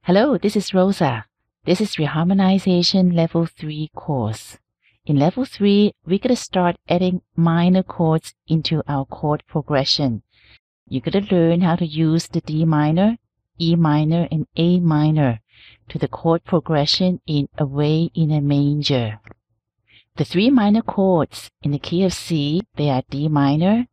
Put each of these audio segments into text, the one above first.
Hello, this is Rosa. This is Reharmonization Level 3 course. In Level 3, we're going to start adding minor chords into our chord progression. You're going to learn how to use the D minor, E minor, and A minor to the chord progression in Away in a Manger. The three minor chords in the key of C, they are D minor,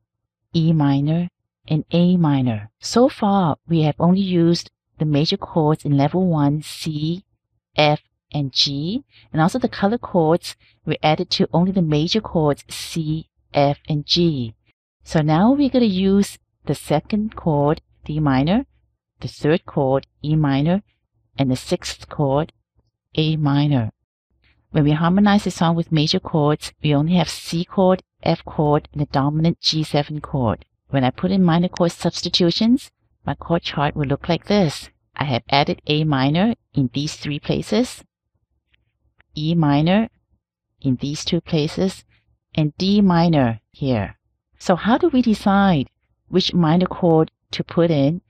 E minor, and A minor. So far, we have only used the major chords in level 1, C, F, and G, and also the color chords we added to only the major chords C, F, and G. So now we're going to use the second chord, D minor, the third chord, E minor, and the sixth chord, A minor. When we harmonize the song with major chords, we only have C chord, F chord, and the dominant G7 chord. When I put in minor chord substitutions, my chord chart will look like this. I have added A minor in these three places, E minor in these two places, and D minor here. So how do we decide which minor chord to put in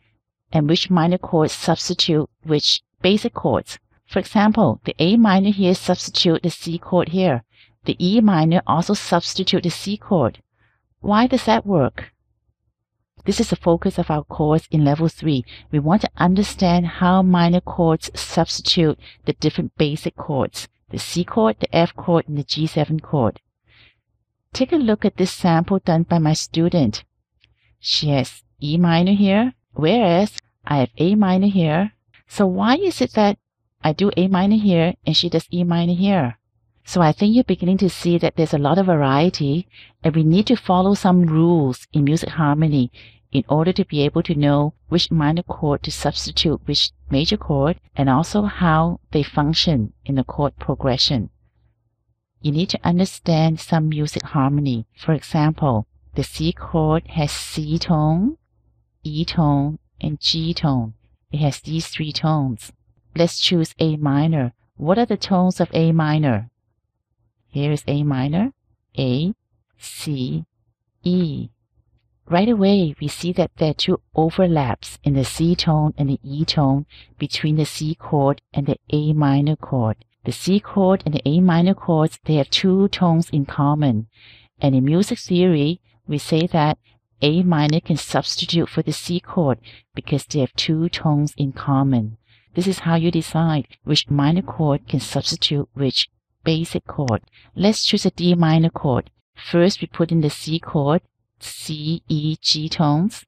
and which minor chord substitute which basic chords? For example, the A minor here substitute the C chord here. The E minor also substitute the C chord. Why does that work? This is the focus of our course in Level 3. We want to understand how minor chords substitute the different basic chords, the C chord, the F chord, and the G7 chord. Take a look at this sample done by my student. She has E minor here, whereas I have A minor here. So why is it that I do A minor here and she does E minor here? So I think you're beginning to see that there's a lot of variety, and we need to follow some rules in music harmony in order to be able to know which minor chord to substitute which major chord, and also how they function in the chord progression. You need to understand some music harmony. For example, the C chord has C tone, E tone, and G tone. It has these three tones. Let's choose A minor. What are the tones of A minor? Here is A minor, A, C, E. Right away, we see that there are two overlaps in the C tone and the E tone between the C chord and the A minor chord. The C chord and the A minor chords, they have two tones in common. And in music theory, we say that A minor can substitute for the C chord because they have two tones in common. This is how you decide which minor chord can substitute which basic chord. Let's choose a D minor chord. First, we put in the C chord, C, E, G tones.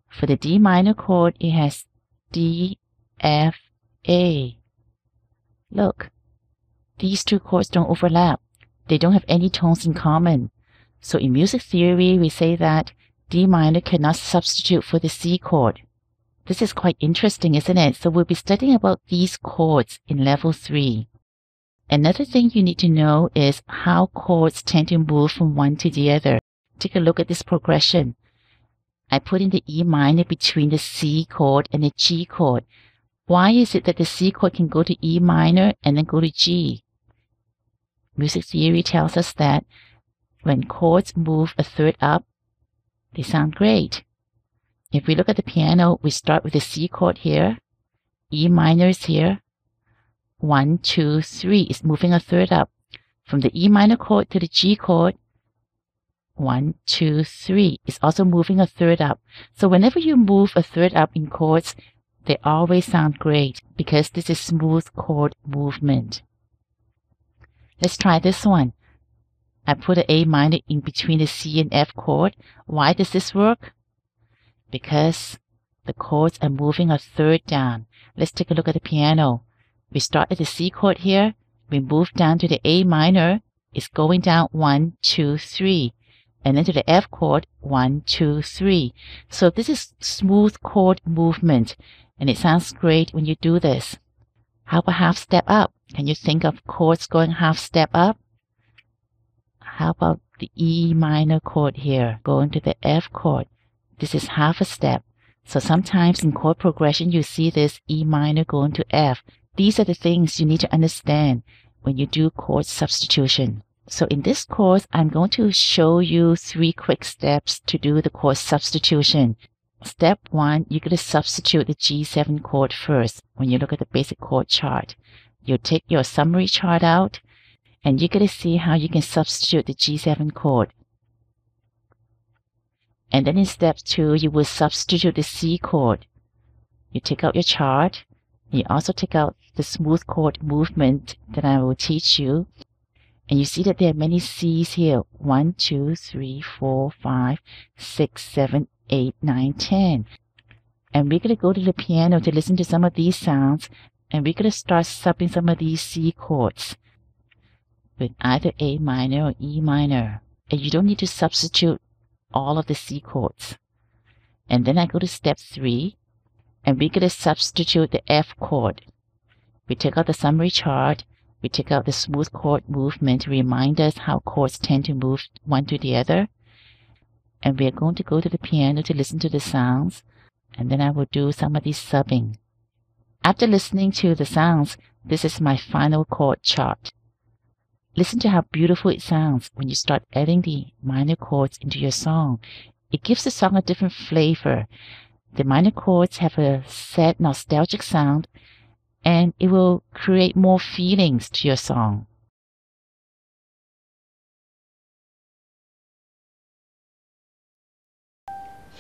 For the D minor chord, it has D, F, A. Look, these two chords don't overlap. They don't have any tones in common. So in music theory, we say that D minor cannot substitute for the C chord. This is quite interesting, isn't it? So we'll be studying about these chords in Level 3. Another thing you need to know is how chords tend to move from one to the other. Take a look at this progression. I put in the E minor between the C chord and the G chord. Why is it that the C chord can go to E minor and then go to G? Music theory tells us that when chords move a third up, they sound great. If we look at the piano, we start with the C chord here, E minor is here, 1, 2, 3 is moving a third up. From the E minor chord to the G chord, 1, 2, 3 is also moving a third up. So whenever you move a third up in chords, they always sound great because this is smooth chord movement. Let's try this one. I put an A minor in between the C and F chord. Why does this work? Because the chords are moving a third down. Let's take a look at the piano. We start at the C chord here. We move down to the A minor. It's going down 1, 2, 3. And then to the F chord, 1, 2, 3. So this is smooth chord movement. And it sounds great when you do this. How about half step up? Can you think of chords going half step up? How about the E minor chord here, going to the F chord? This is half a step. So sometimes in chord progression, you see this E minor going to F. These are the things you need to understand when you do chord substitution. So in this course, I'm going to show you 3 quick steps to do the chord substitution. Step 1, you're going to substitute the G7 chord first. When you look at the basic chord chart, you'll take your summary chart out and you're going to see how you can substitute the G7 chord. And then in step 2, you will substitute the C chord. You take out your chart. You also take out the smooth chord movement that I will teach you. And you see that there are many C's here. 1, 2, 3, 4, 5, 6, 7, 8, 9, 10. And we're going to go to the piano to listen to some of these sounds. And we're going to start subbing some of these C chords with either A minor or E minor. And you don't need to substitute all of the C chords. And then I go to step 3. And we're going to substitute the F chord. We take out the summary chart. We take out the smooth chord movement to remind us how chords tend to move one to the other. And we are going to go to the piano to listen to the sounds. And then I will do some of these subbing. After listening to the sounds, this is my final chord chart. Listen to how beautiful it sounds when you start adding the minor chords into your song. It gives the song a different flavor. The minor chords have a sad, nostalgic sound, and it will create more feelings to your song.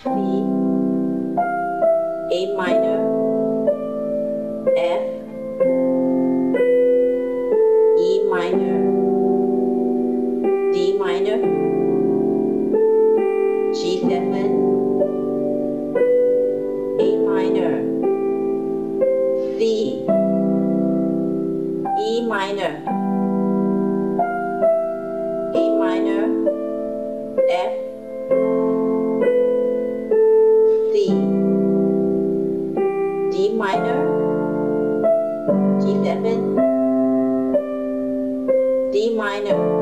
C, A minor, F, E minor, D minor, G7, A minor, C, E minor, A minor, F, C, D minor, G7, D minor,